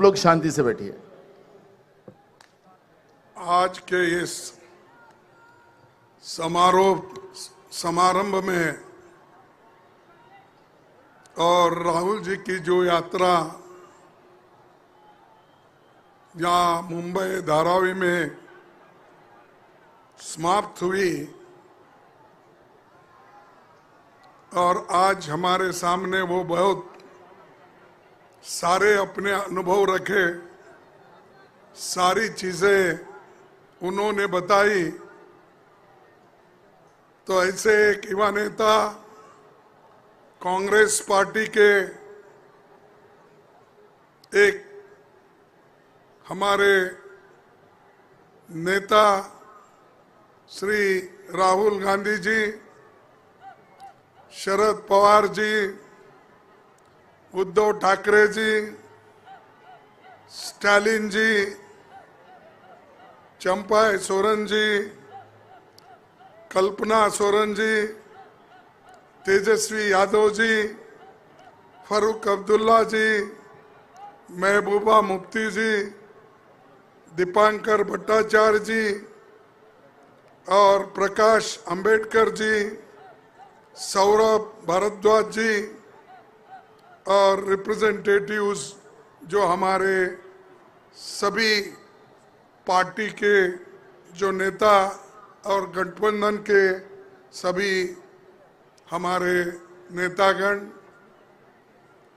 लोग शांति से बैठिए। आज के इस समारंभ में और राहुल जी की जो यात्रा यहाँ मुंबई धारावी में समाप्त हुई और आज हमारे सामने वो बहुत सारे अपने अनुभव रखे, सारी चीजें उन्होंने बताई। तो ऐसे एक युवा नेता, कांग्रेस पार्टी के एक हमारे नेता श्री राहुल गांधी जी, शरद पवार जी, उद्धव ठाकरे जी, स्टालिन जी, चंपा सोरेन जी, कल्पना सोरेन जी, तेजस्वी यादव जी, फारूक अब्दुल्ला जी, महबूबा मुफ्ती जी, दीपांकर भट्टाचार्य जी और प्रकाश अंबेडकर जी, सौरभ भारद्वाज जी और रिप्रेजेंटेटिव्स जो हमारे सभी पार्टी के जो नेता और गठबंधन के सभी हमारे नेतागण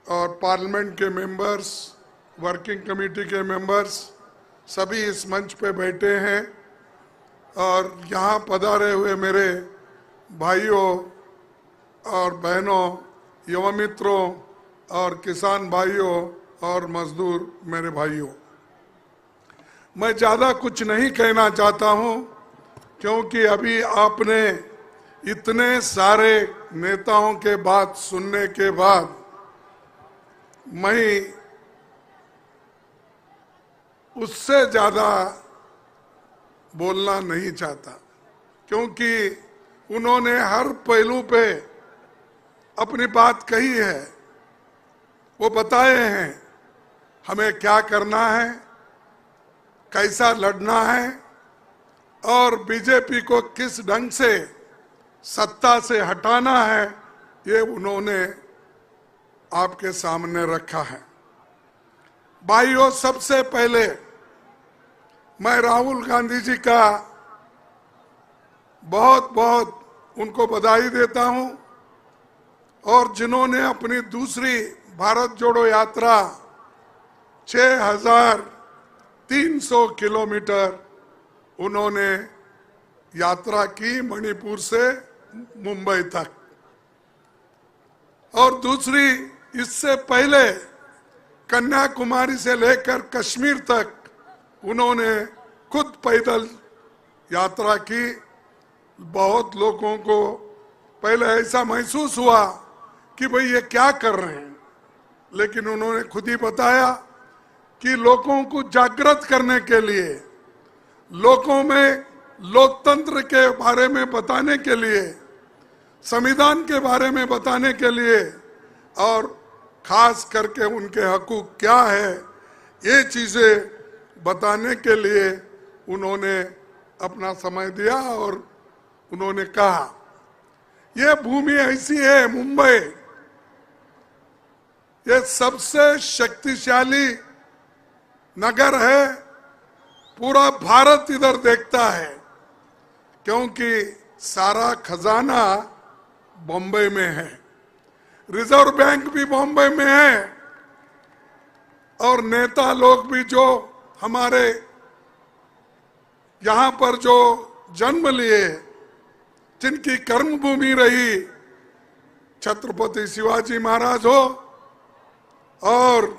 और पार्लियामेंट के मेंबर्स, वर्किंग कमेटी के मेंबर्स, सभी इस मंच पे बैठे हैं और यहाँ पधारे हुए मेरे भाइयों और बहनों, युवा मित्रों और किसान भाइयों और मजदूर मेरे भाइयों, मैं ज़्यादा कुछ नहीं कहना चाहता हूँ क्योंकि अभी आपने इतने सारे नेताओं के बात सुनने के बाद मैं उससे ज़्यादा बोलना नहीं चाहता क्योंकि उन्होंने हर पहलू पे अपनी बात कही है। वो बताए हैं हमें क्या करना है, कैसा लड़ना है और बीजेपी को किस ढंग से सत्ता से हटाना है, ये उन्होंने आपके सामने रखा है। भाइयों, सबसे पहले मैं राहुल गांधी जी का बहुत बहुत उनको बधाई देता हूं और जिन्होंने अपनी दूसरी भारत जोड़ो यात्रा 6300 किलोमीटर उन्होंने यात्रा की मणिपुर से मुंबई तक, और दूसरी इससे पहले कन्याकुमारी से लेकर कश्मीर तक उन्होंने खुद पैदल यात्रा की। बहुत लोगों को पहले ऐसा महसूस हुआ कि भाई ये क्या कर रहे हैं, लेकिन उन्होंने खुद ही बताया कि लोगों को जागृत करने के लिए, लोगों में लोकतंत्र के बारे में बताने के लिए, संविधान के बारे में बताने के लिए और खास करके उनके हकूक क्या है, ये चीजें बताने के लिए उन्होंने अपना समय दिया और उन्होंने कहा ये भूमि ऐसी है, मुंबई ये सबसे शक्तिशाली नगर है, पूरा भारत इधर देखता है क्योंकि सारा खजाना बॉम्बे में है, रिजर्व बैंक भी बॉम्बे में है और नेता लोग भी जो हमारे यहाँ पर जो जन्म लिए, जिनकी कर्मभूमि रही, छत्रपति शिवाजी महाराज हो और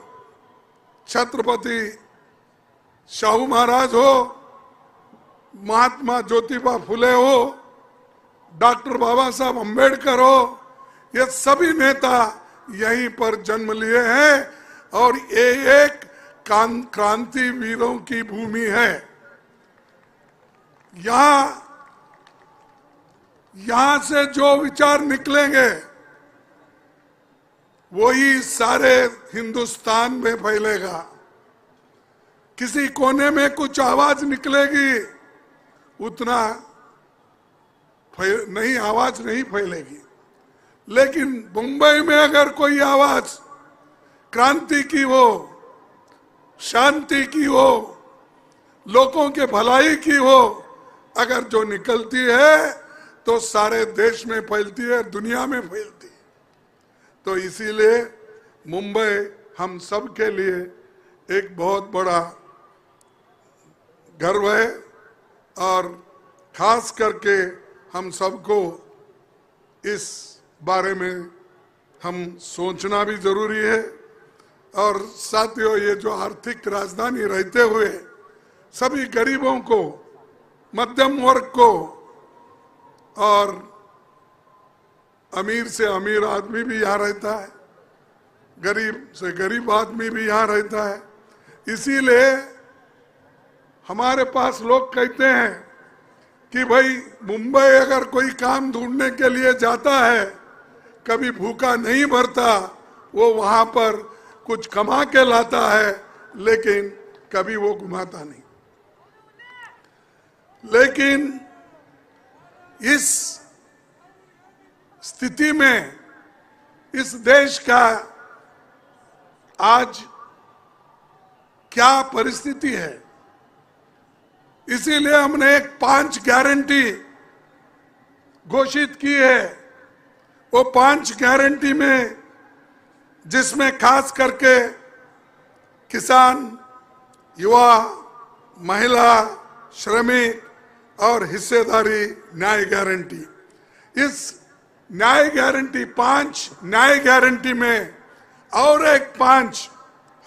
छत्रपति शाहू महाराज हो, महात्मा ज्योतिबा फुले हो, डॉक्टर बाबा साहब अम्बेडकर हो, ये सभी नेता यहीं पर जन्म लिए हैं और ये एक क्रांति वीरों की भूमि है। यहां से जो विचार निकलेंगे वही सारे हिंदुस्तान में फैलेगा। किसी कोने में कुछ आवाज निकलेगी, उतना नहीं, आवाज नहीं फैलेगी। लेकिन मुंबई में अगर कोई आवाज क्रांति की हो, शांति की हो, लोगों के भलाई की हो, अगर जो निकलती है तो सारे देश में फैलती है, दुनिया में फैलती है। तो इसीलिए मुंबई हम सब के लिए एक बहुत बड़ा गर्व है और खास करके हम सबको इस बारे में हम सोचना भी जरूरी है। और साथियों, ये जो आर्थिक राजधानी रहते हुए सभी गरीबों को, मध्यम वर्ग को और अमीर से अमीर आदमी भी यहाँ रहता है, गरीब से गरीब आदमी भी यहाँ रहता है। इसीलिए हमारे पास लोग कहते हैं कि भाई मुंबई अगर कोई काम ढूंढने के लिए जाता है, कभी भूखा नहीं मरता, वो वहां पर कुछ कमा के लाता है, लेकिन कभी वो घुमाता नहीं। लेकिन इस स्थिति में इस देश का आज क्या परिस्थिति है, इसीलिए हमने एक 5 गारंटी घोषित की है। वो 5 गारंटी में, जिसमें खास करके किसान, युवा, महिला, श्रमिक और हिस्सेदारी न्याय गारंटी, इस न्याय गारंटी 5 न्याय गारंटी में और एक 5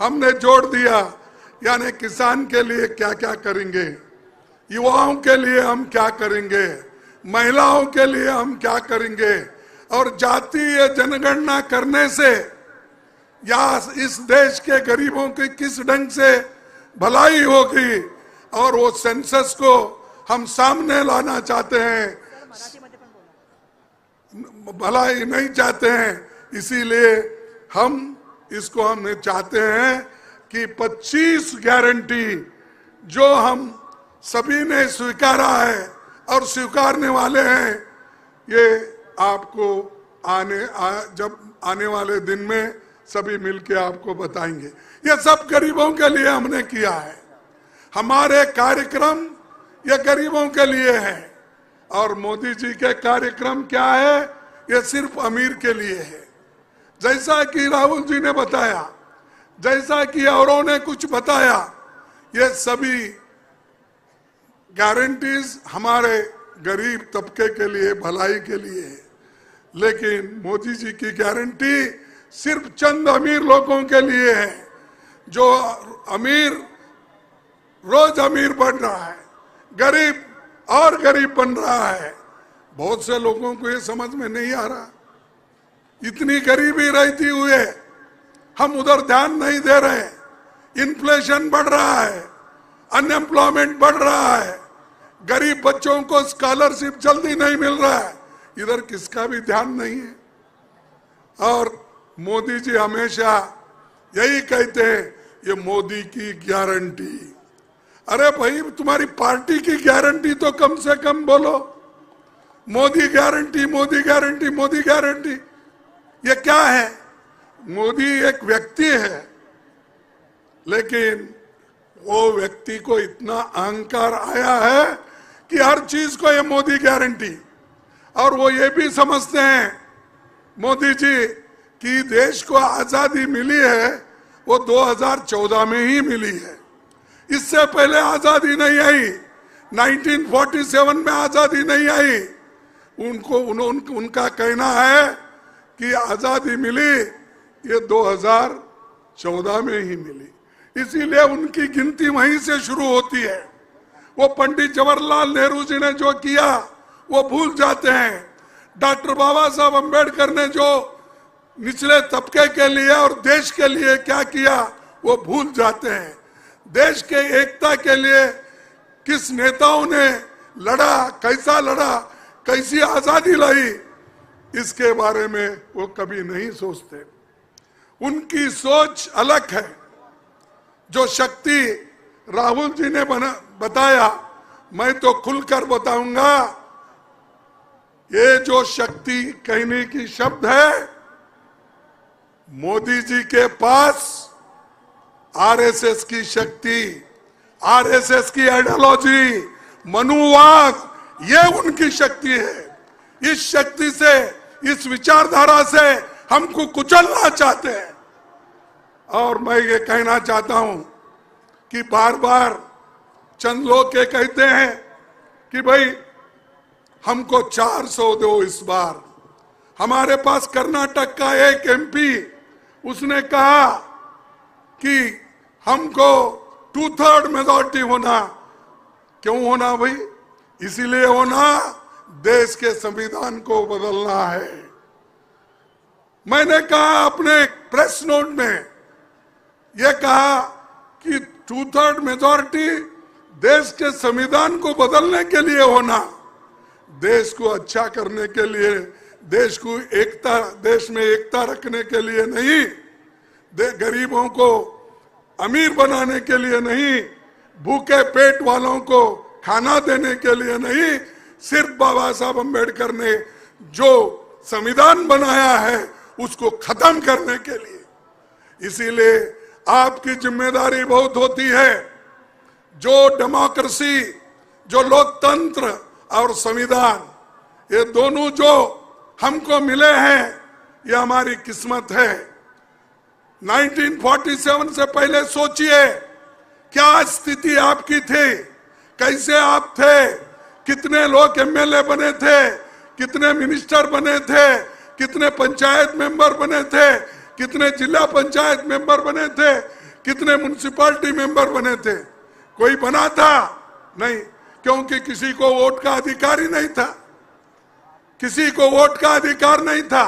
हमने जोड़ दिया। यानी किसान के लिए क्या क्या करेंगे, युवाओं के लिए हम क्या करेंगे, महिलाओं के लिए हम क्या करेंगे, और जातीय जनगणना करने से या इस देश के गरीबों की किस ढंग से भलाई होगी, और वो सेंसस को हम सामने लाना चाहते हैं, भलाई नहीं चाहते हैं। इसीलिए हम इसको हम चाहते हैं कि 25 गारंटी जो हम सभी ने स्वीकारा है और स्वीकारने वाले हैं, ये आपको जब आने वाले दिन में सभी मिलके आपको बताएंगे। ये सब गरीबों के लिए हमने किया है। हमारे कार्यक्रम ये गरीबों के लिए है, और मोदी जी के कार्यक्रम क्या है, ये सिर्फ अमीर के लिए है। जैसा कि राहुल जी ने बताया, जैसा कि औरों ने कुछ बताया, ये सभी गारंटीज हमारे गरीब तबके के लिए, भलाई के लिए है। लेकिन मोदी जी की गारंटी सिर्फ चंद अमीर लोगों के लिए है। जो अमीर रोज अमीर बन रहा है, गरीब और गरीब बन रहा है। बहुत से लोगों को ये समझ में नहीं आ रहा, इतनी गरीबी रहती हुए हम उधर ध्यान नहीं दे रहे। इन्फ्लेशन बढ़ रहा है, अनएम्प्लॉयमेंट बढ़ रहा है, गरीब बच्चों को स्कॉलरशिप जल्दी नहीं मिल रहा है, इधर किसका भी ध्यान नहीं है। और मोदी जी हमेशा यही कहते हैं, ये मोदी की गारंटी। अरे भाई, तुम्हारी पार्टी की गारंटी तो कम से कम बोलो। Modi guarantee, Modi guarantee, Modi guarantee, ये क्या है? मोदी एक व्यक्ति है, लेकिन वो व्यक्ति को इतना अहंकार आया है कि हर चीज को ये मोदी गारंटी। और वो ये भी समझते हैं मोदी जी कि देश को आजादी मिली है वो 2014 में ही मिली है, इससे पहले आजादी नहीं आई। 1947 में आजादी नहीं आई। उनका कहना है कि आजादी मिली ये 2014 में ही मिली, इसीलिए उनकी गिनती वहीं से शुरू होती है। वो पंडित जवाहरलाल नेहरू जी ने जो किया वो भूल जाते हैं। डॉक्टर बाबा साहब अम्बेडकर ने जो निचले तबके के लिए और देश के लिए क्या किया वो भूल जाते हैं। देश के एकता के लिए किस नेताओं ने लड़ा, कैसा लड़ा, कैसी आजादी लाई, इसके बारे में वो कभी नहीं सोचते। उनकी सोच अलग है। जो शक्ति राहुल जी ने बताया, मैं तो खुलकर बताऊंगा, ये जो शक्ति कहने की शब्द है, मोदी जी के पास आरएसएस की शक्ति, आरएसएस की आइडियोलॉजी, मनुवाद, ये उनकी शक्ति है। इस शक्ति से, इस विचारधारा से हमको कुचलना चाहते हैं। और मैं ये कहना चाहता हूं कि बार बार चंद लोग ये कहते हैं कि भाई हमको 400 दो इस बार। हमारे पास कर्नाटक का एक एमपी, उसने कहा कि हमको 2/3 मेजॉरिटी होना। क्यों होना भाई? इसीलिए होना, देश के संविधान को बदलना है। मैंने कहा अपने प्रेस नोट में, यह कहा कि 2/3 मेजॉरिटी देश के संविधान को बदलने के लिए होना, देश को अच्छा करने के लिए, देश को एकता, देश में एकता रखने के लिए नहीं, गरीबों को अमीर बनाने के लिए नहीं, भूखे पेट वालों को खाना देने के लिए नहीं, सिर्फ बाबा साहब अम्बेडकर ने जो संविधान बनाया है उसको खत्म करने के लिए। इसीलिए आपकी जिम्मेदारी बहुत होती है। जो डेमोक्रेसी, जो लोकतंत्र और संविधान, ये दोनों जो हमको मिले हैं, ये हमारी किस्मत है। 1947 से पहले सोचिए क्या स्थिति आपकी थी, कैसे आप थे, कितने लोग एमएलए बने थे, कितने मिनिस्टर बने थे, कितने पंचायत मेंबर बने थे, कितने जिला पंचायत मेंबर बने थे, कितने म्युनिसिपैलिटी मेंबर बने थे? कोई बना था? नहीं, क्योंकि किसी को वोट का अधिकार ही नहीं था, किसी को वोट का अधिकार नहीं था।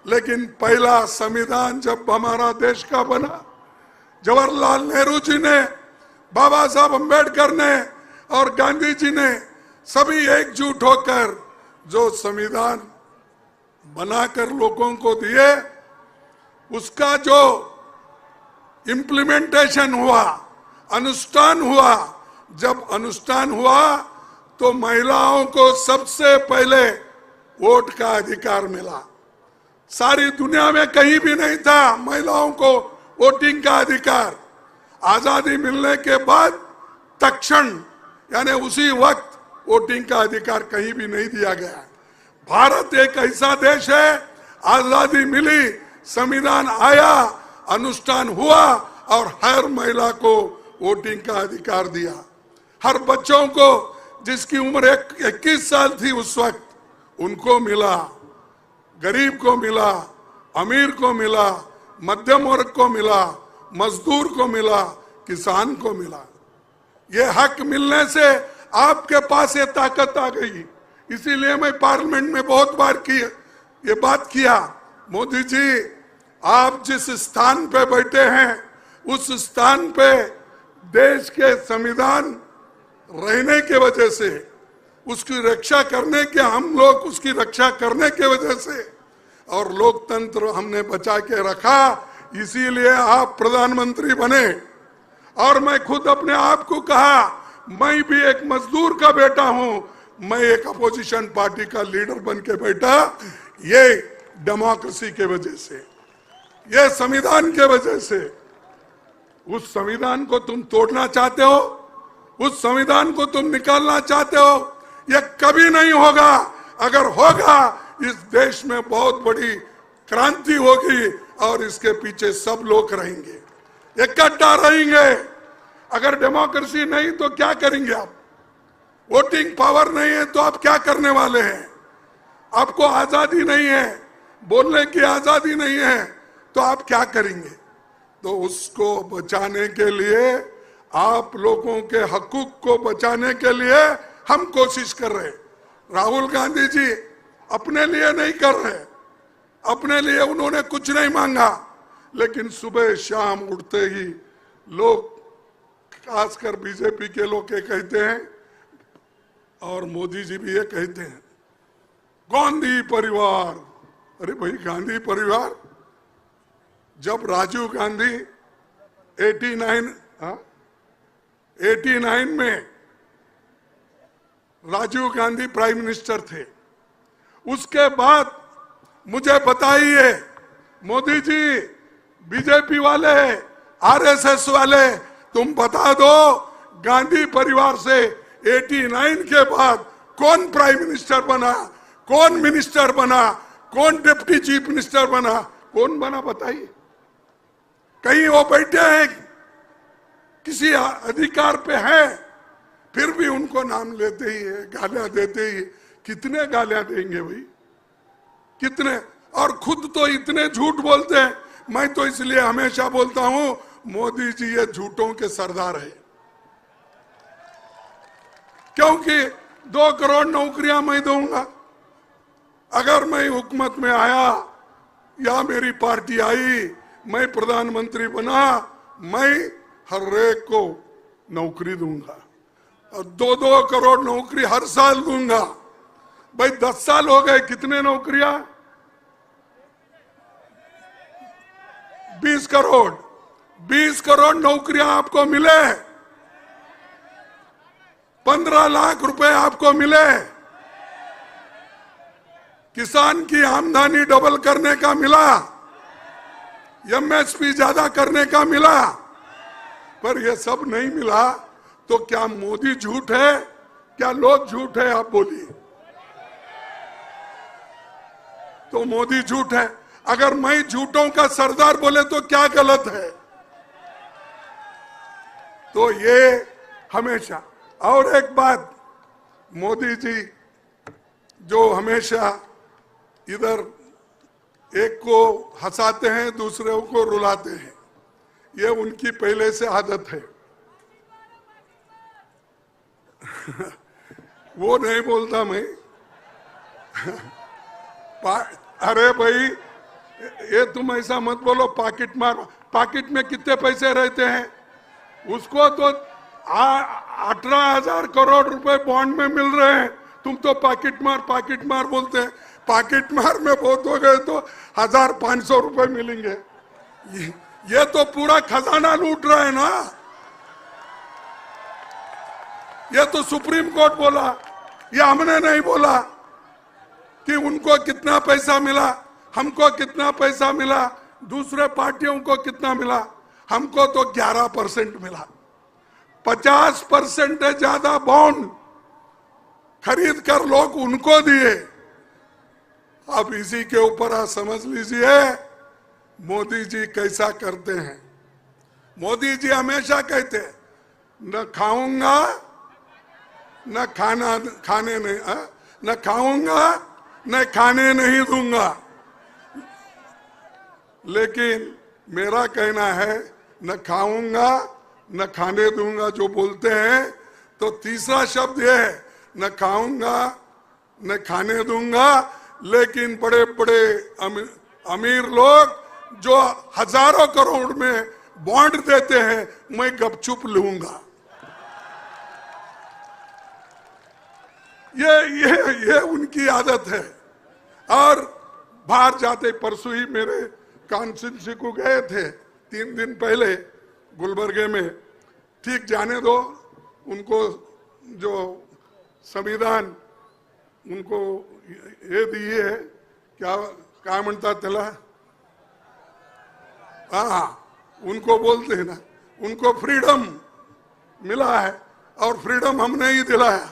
लेकिन पहला संविधान जब हमारा देश का बना, जवाहरलाल नेहरू जी ने, बाबा साहब अम्बेडकर ने और गांधी जी ने सभी एकजुट होकर जो संविधान बनाकर लोगों को दिए, उसका जो इम्प्लीमेंटेशन हुआ, अनुष्ठान हुआ, जब अनुष्ठान हुआ तो महिलाओं को सबसे पहले वोट का अधिकार मिला। सारी दुनिया में कहीं भी नहीं था महिलाओं को वोटिंग का अधिकार। आजादी मिलने के बाद तत्क्षण, यानी उसी वक्त वोटिंग का अधिकार कहीं भी नहीं दिया गया। भारत एक ऐसा देश है, आजादी मिली, संविधान आया, अनुष्ठान हुआ और हर महिला को वोटिंग का अधिकार दिया। हर बच्चों को, जिसकी उम्र 21 साल थी उस वक्त, उनको मिला, गरीब को मिला, अमीर को मिला, मध्यम वर्ग को मिला, मजदूर को मिला, किसान को मिला। ये हक मिलने से आपके पास ये ताकत आ गई। इसीलिए मैं पार्लियामेंट में बहुत बार ये बात किया, मोदी जी आप जिस स्थान पे बैठे हैं उस स्थान पे देश के संविधान रहने के वजह से, उसकी रक्षा करने के, हम लोग उसकी रक्षा करने के वजह से और लोकतंत्र हमने बचा के रखा, इसीलिए आप प्रधानमंत्री बने। और मैं खुद अपने आप को कहा, मैं भी एक मजदूर का बेटा हूं, मैं एक अपोजिशन पार्टी का लीडर बन के बैठा, ये डेमोक्रेसी के वजह से, ये संविधान के वजह से। उस संविधान को तुम तोड़ना चाहते हो, उस संविधान को तुम निकालना चाहते हो, यह कभी नहीं होगा। अगर होगा, इस देश में बहुत बड़ी क्रांति होगी और इसके पीछे सब लोग रहेंगे, इकट्ठा रहेंगे। अगर डेमोक्रेसी नहीं तो क्या करेंगे आप? वोटिंग पावर नहीं है तो आप क्या करने वाले हैं? आपको आजादी नहीं है, बोलने की आजादी नहीं है, तो आप क्या करेंगे? तो उसको बचाने के लिए, आप लोगों के हकूक को बचाने के लिए हम कोशिश कर रहे हैं। राहुल गांधी जी अपने लिए नहीं कर रहे, अपने लिए उन्होंने कुछ नहीं मांगा, लेकिन सुबह शाम उठते ही लोग, खासकर बीजेपी के लोग ये कहते हैं और मोदी जी भी ये कहते हैं, गांधी परिवार। अरे भाई, गांधी परिवार, जब राजीव गांधी 89 में राजीव गांधी प्राइम मिनिस्टर थे। उसके बाद मुझे बताइए मोदी जी, बीजेपी वाले, आरएसएस वाले, तुम बता दो गांधी परिवार से 89 के बाद कौन प्राइम मिनिस्टर बना, कौन मिनिस्टर बना, कौन डिप्टी चीफ मिनिस्टर बना, कौन बना बताइए। कहीं वो बैठे हैं किसी अधिकार पे है, फिर भी उनको नाम लेते ही है, गालियां देते ही। कितने गालियां देंगे भाई, कितने। और खुद तो इतने झूठ बोलते हैं। मैं तो इसलिए हमेशा बोलता हूं मोदी जी ये झूठों के सरदार है, क्योंकि 2 करोड़ नौकरियां मैं दूंगा। अगर मैं हुकूमत में आया या मेरी पार्टी आई, मैं प्रधानमंत्री बना, मैं हर एक को नौकरी दूंगा और 2-2 करोड़ नौकरी हर साल दूंगा। भाई 10 साल हो गए, कितने नौकरियां? 20 करोड़। 20 करोड़ नौकरियां आपको मिले, 15 लाख रुपए आपको मिले, किसान की आमदनी डबल करने का मिला, एमएसपी ज्यादा करने का मिला। पर ये सब नहीं मिला तो क्या मोदी झूठ है, क्या लोग झूठ है? आप बोलिए। तो मोदी झूठ है। अगर मैं झूठों का सरदार बोले तो क्या गलत है? तो ये हमेशा। और एक बात, मोदी जी जो हमेशा इधर एक को हंसाते हैं, दूसरों को रुलाते हैं, ये उनकी पहले से आदत है। वो नहीं बोलता मैं। अरे भाई, ये तुम ऐसा मत बोलो, पॉकेट मार। पॉकेट में कितने पैसे रहते हैं? उसको तो 18,000 करोड़ रुपए बॉन्ड में मिल रहे हैं, तुम तो पॉकेट मार बोलते हैं। पॉकेट मार में बहुत हो गए तो 1,500 रुपए मिलेंगे। ये तो पूरा खजाना लूट रहा है ना। ये तो सुप्रीम कोर्ट बोला, ये हमने नहीं बोला कि उनको कितना पैसा मिला, हमको कितना पैसा मिला, दूसरे पार्टियों को कितना मिला। हमको तो 11% मिला। 50% से ज्यादा बॉन्ड खरीद कर लोग उनको दिए। अब इसी के ऊपर आप समझ लीजिए मोदी जी कैसा करते हैं। मोदी जी हमेशा कहते हैं न खाऊंगा न खाने नहीं, न खाऊंगा न खाने नहीं दूंगा। लेकिन मेरा कहना है न खाऊंगा न खाने दूंगा जो बोलते हैं, तो तीसरा शब्द ये है न खाऊंगा न खाने दूंगा। लेकिन बड़े बड़े अमीर लोग जो हजारों करोड़ में बॉन्ड देते हैं, मैं गपचुप लूंगा। ये उनकी आदत है। और बाहर जाते, परसों ही मेरे कॉन्स्टिट्यूंसी को गए थे 3 दिन पहले गुलबर्गे में। ठीक, जाने दो, उनको जो संविधान उनको ये दिए है, क्या म्हणता त्याला, हाँ, उनको बोलते हैं ना, उनको फ्रीडम मिला है और फ्रीडम हमने ही दिलाया,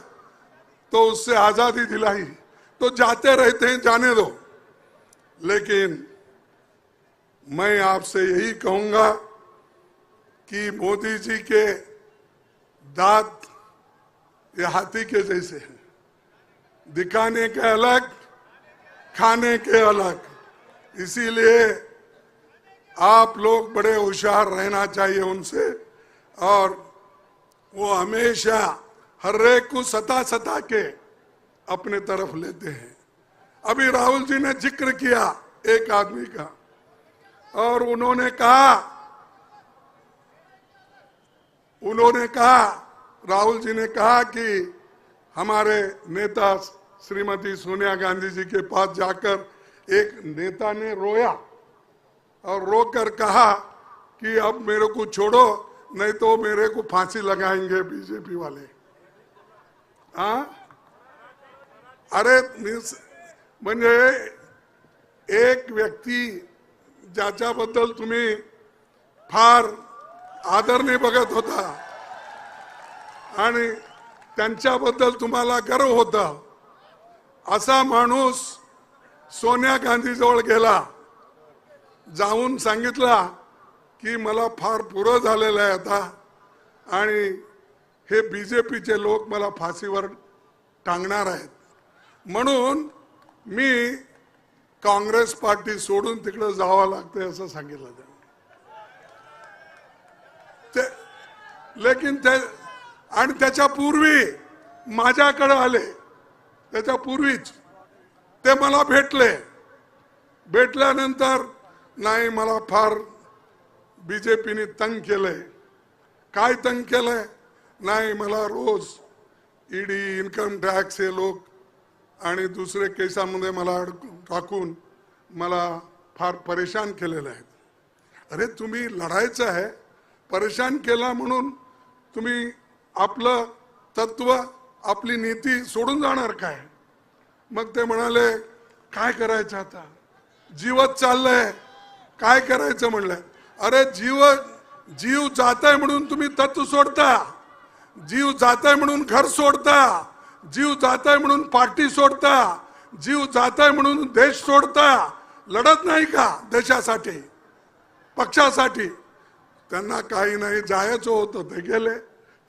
तो उससे आजादी दिलाई। तो जाते रहते हैं, जाने दो। लेकिन मैं आपसे यही कहूंगा कि मोदी जी के दांत ये हाथी के जैसे हैं, दिखाने के अलग, खाने के अलग। इसीलिए आप लोग बड़े होशियार रहना चाहिए उनसे। और वो हमेशा हर एक को सता के अपने तरफ लेते हैं। अभी राहुल जी ने जिक्र किया एक आदमी का, और उन्होंने कहा, राहुल जी ने कहा कि हमारे नेता श्रीमती सोनिया गांधी जी के पास जाकर एक नेता ने रोया और रोकर कहा कि अब मेरे को छोड़ो, नहीं तो मेरे को फांसी लगाएंगे बीजेपी वाले। हाँ, अरे म्हणजे एक व्यक्ती ज्याच्याबद्दल तुम्ही फार आदरने बघत होता आणि त्यांच्याबद्दल तुम्हाला गर्व होता, असा माणूस सोनिया गांधीजवळ गेला, जाऊन सांगितला की मला फार पुरं झालेलं आहे आता आणि हे बीजेपीचे लोक मला फाशीवर टांगणार आहेत, म्हणून मी काँग्रेस पार्टी सोडून तिकडे जावं लागते असं सांगितलं ते। लेकिन ते आणि त्याच्या पूर्वी माझ्याकडे आले, त्याच्या पूर्वीच ते मला भेटल्यानंतर नाही मला फार बीजेपीने तंग केलंय। काय तंग केलंय? नाही मला रोज ईडी, इन्कम टॅक्स हे लोक आणि दुसरे केसामध्ये मला टाकून मला फार परेशान केलेलं आहे। अरे तुम्ही लढायचं आहे, परेशान केला म्हणून तुम्ही आपलं तत्व, आपली नीती सोडून जाणार काय? मग ते म्हणाले काय करायचं आता, जीवच चाललंय, काय करायचं म्हणलं। अरे जीव जाताय म्हणून तुम्ही तत्व सोडता, जीव जाताय म्हणून घर सोडता, जीव जाताय म्हणून पार्टी सोडता, जीव जाताय म्हणून देश सोडता। लढत नाही का देशासाठी, पक्षासाठी? त्यांना काही नाही, जायचं होतं ते गेले,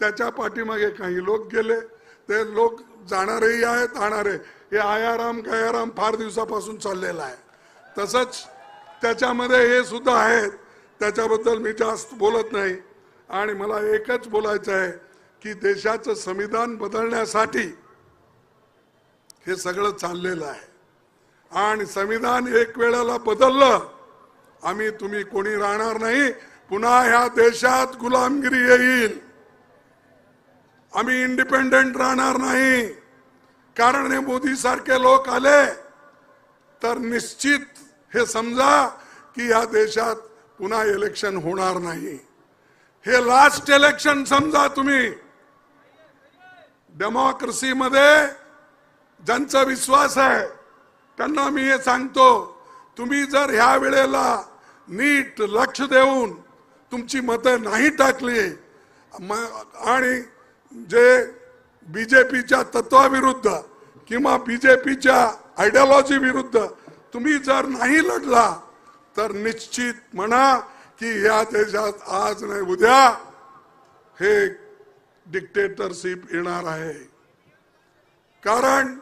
त्याच्या पाठीमागे काही लोक गेले, ते लोक जाणारेही आहेत, आणणारे। हे आयाराम गयाराम फार दिवसापासून चाललेला आहे, तसंच त्याच्यामध्ये हे सुद्धा आहेत, त्याच्याबद्दल मी जास्त बोलत नाही। आणि मला एकच बोलायचं आहे की देशाचं संविधान बदलण्यासाठी हे सगळं चाललेलं आहे आणि संविधान एक वेळेला बदललं, आम्ही तुम्ही कोणी राहणार नाही, पुन्हा ह्या देशात गुलामगिरी येईल, आम्ही इंडिपेंडेंट राहणार नाही। कारण हे मोदी सारखे लोक आले तर निश्चित हे समजा की या देशात पुन्हा इलेक्शन होणार नाही। हे लास्ट इलेक्शन समजा तुम्ही। डेमोक्रेसी मध्ये ज्यांचा विश्वास आहे त्यांना मी हे सांगतो, तुम्ही जर ह्या वेळेला नीट लक्ष देऊन तुमची मतं नाही टाकली आणि जे बीजेपीच्या तत्वाविरुद्ध किंवा बीजेपीच्या आयडियोलॉजी विरुद्ध तुम्ही जर नाही लढला तर निश्चित म्हणा की या देशात आज नाही उद्या हे डिक्टेटरशिप येणार आहे। कारण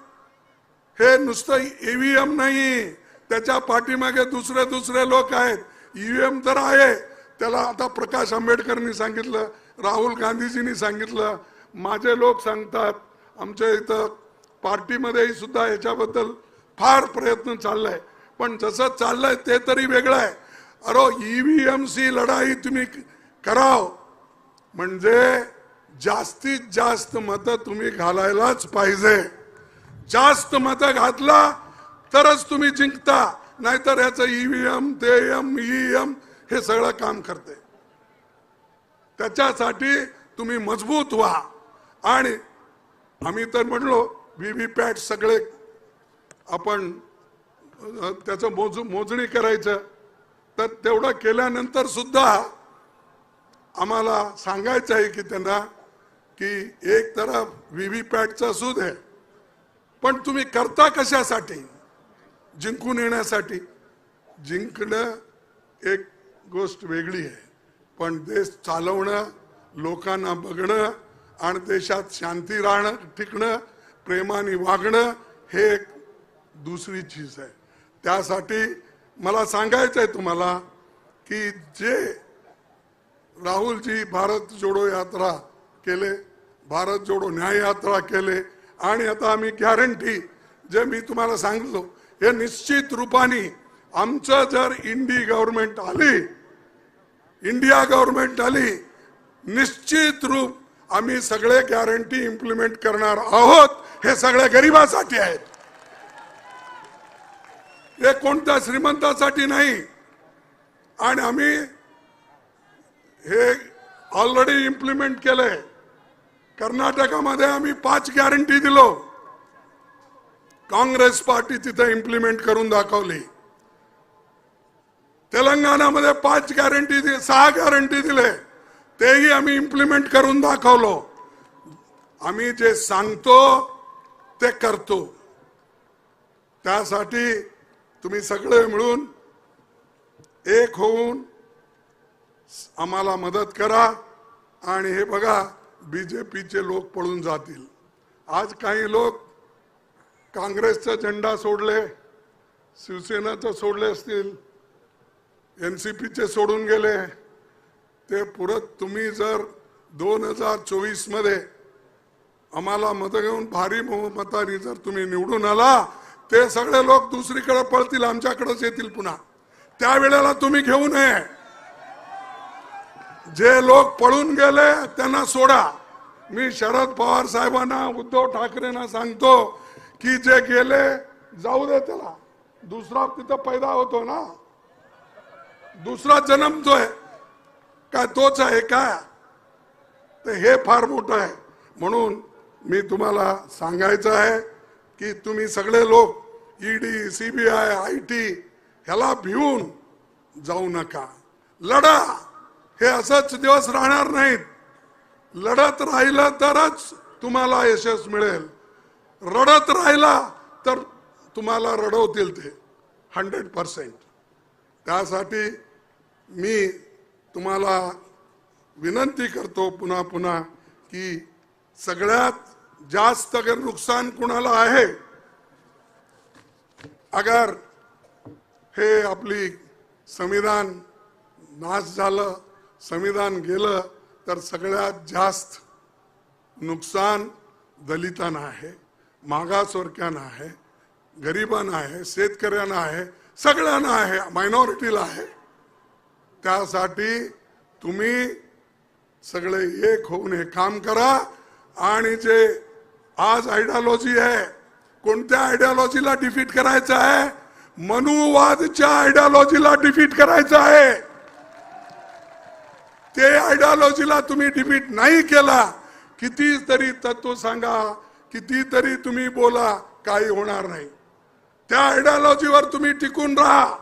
हे नुसतं ईव्हीएम नाही, त्याच्या पाठीमागे दुसरे लोक आहेत। ईव्हीएम तर आहे, त्याला आता प्रकाश आंबेडकरांनी सांगितलं, राहुल गांधीजींनी सांगितलं, माझे लोक सांगतात, आमच्या इथं पार्टीमध्ये सुद्धा याच्याबद्दल फार प्रयत्न चाललाय, पण जसं चाललंय ते तरी वेगळं आहे। अरे ईव्हीएमची लढाई तुम्ही कराव म्हणजे जास्तीत जास्त मतं तुम्ही घालायलाच पाहिजे, जास्त मतं घातला तरच तुम्ही जिंकता, नाहीतर याचं ईव्हीएम ते ईएम हे सगळं काम करते। त्याच्यासाठी तुम्ही मजबूत व्हा। आणि आम्ही तर म्हणलो व्हीव्हीपॅट सगळे आपण त्याचं मोजणी करायचं, तर तेवढं केल्यानंतर सुद्धा आम्हाला सांगायचं आहे की त्यांना की एक तरफ व्हीव्हीपॅटचं सूद आहे, पण तुम्ही करता कशासाठी? जिंकून येण्यासाठी। जिंकणं एक गोष्ट वेगळी आहे, पण देश चालवणं, लोकांना बघणं आणि देशात शांती राहणं, टिकणं, प्रेमाने वागणं हे एक दुसरी चीज आहे। त्यासाठी मला सांगायचं आहे तुम्हाला की जे राहुलजी भारत जोडो यात्रा केले, भारत जोडो न्याय यात्रा केले, आणि आता आम्ही गॅरंटी जे मी तुम्हाला सांगतो हे निश्चित रूपाने आमचं जर गव्हर्नमेंट आली, इंडिया गव्हर्नमेंट आली, निश्चित रूप आम्ही सगळे गॅरंटी इम्प्लिमेंट करणार आहोत। हे सगळे गरिबासाठी आहेत, हे कोणत्या श्रीमंतासाठी नाही। आणि आम्ही हे ऑलरेडी इम्प्लिमेंट केलंय. कर्नाटकामध्ये आम्ही 5 गॅरंटी दिलो, काँग्रेस पार्टी तिथे इम्प्लिमेंट करून दाखवली. तेलंगणामध्ये 5 गॅरंटी 6 गॅरंटी दिले, तेही आम्ही इम्प्लिमेंट करून दाखवलो. आम्ही जे सांगतो ते करतो. त्यासाठी तुम्ही सगळे मिळून एक होऊन आम्हाला मदत करा. आणि हे बघा, बीजेपीचे लोक पळून जातील. आज काही लोक काँग्रेसचा झेंडा सोडले, शिवसेनाचं सोडले असतील, एनसीपीचे सोडून गेले. ते पुरत तुम्ही जर 2024 मध्ये आम्हाला मत घेऊन भारी बहुमताने जर तुम्ही निवडून आला, ते सगळे लोक दुसरीकडे पळतील, आमच्याकडेच येतील पुन्हा. त्यावेळेला तुम्ही घेऊ नये. जे लोक पळून गेले त्यांना सोडा. मी शरद पवार साहेबांना, उद्धव ठाकरेंना सांगतो की जे गेले जाऊ दे, त्याला दुसरा तिथं पैदा होतो ना, दुसरा जन्मतोय काय, तोच आहे काय? तर हे फार मोठं आहे. म्हणून मी तुम्हाला सांगायचं आहे की तुम्ही सगळे लोक ईडी, सीबीआय, आयटी ह्याला भिवून जाऊ नका. लढा. हे असंच दिवस राहणार नाहीत. लढत राहिलं तरच तुम्हाला यश मिळेल. रडत राहिला तर तुम्हाला रडवतील ते 100%. त्यासाठी मी तुम्हाला विनंती करतो पुन्हा पुन्हा की सगळ्यात जास्त अगर नुकसान कुणाला आहे, अगर हे आपली संविधान नाश झालं, संविधान गेलं, तर सगळ्यात जास्त नुकसान दलितांना आहे, मागासवर्गीयांना आहे, गरिबांना आहे, शेतकऱ्यांना आहे, सगळ्यांना आहे, मायनॉरिटीला आहे. त्यासाठी तुम्ही सगळे एक होऊन हे काम करा. आणि जे आज आयडियोलॉजी आहे, कोणत्या आयडियोलॉजीला डिफीट करायचं आहे? मनुवादच्या आयडियोलॉजीला डिफीट करायचं आहे. ते आयडियोलॉजीला तुम्ही डिफीट नाही केला, कितीतरी तत्व सांगा, कितीतरी तुम्ही बोला, काही होणार नाही. त्या आयडियोलॉजीवर तुम्ही टिकून राहा.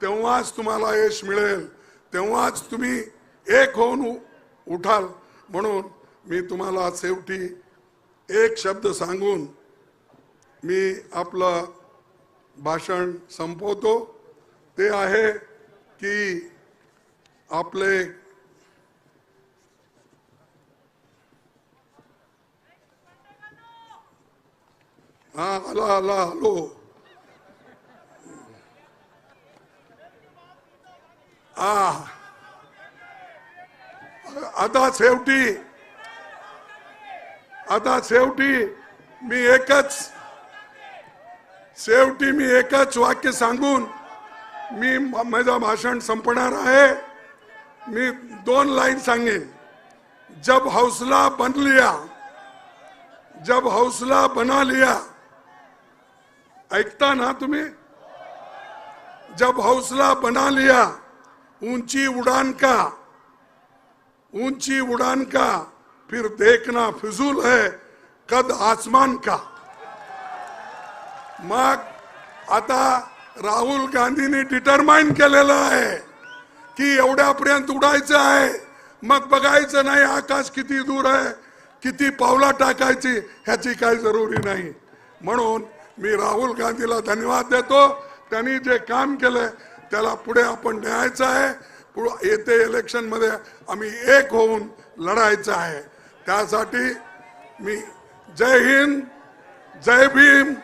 तेव्हाच तुम्हाला यश मिळेल, तेव्हाच तुम्ही एक होऊन उठाल. म्हणून मी तुम्हाला शेवटी एक शब्द सांगून मी आपलं भाषण संपवतो. ते आहे की आपले हॅलो आता शेवटी मी एकच वाक्य सांगून मी माझं भाषण संपणार आहे. मी 2 लाइन सांगेन. जब हौसला बना लिया, ऐकता ना तुम्ही? जब हौसला बना लिया, ऊंची उड़ान का फिर देखना फिजूल है कद आसमान का. मग आता राहुल गांधींनी डिटरमाइन केलेलं आहे की एवढ्यापर्यंत उडायचं आहे. मग बघायचं नाही आकाश किती दूर आहे, किती पावला टाकायची, ह्याची काही जरुरी नाही. म्हणून मी राहुल गांधीला धन्यवाद देतो. त्यांनी जे काम केलंय त्याला पुढे आपण न्यायचं आहे. येते इलेक्शन मध्ये आम्ही एक होऊन लढायचं आहे. त्यासाठी मी जय हिंद, जय भीम.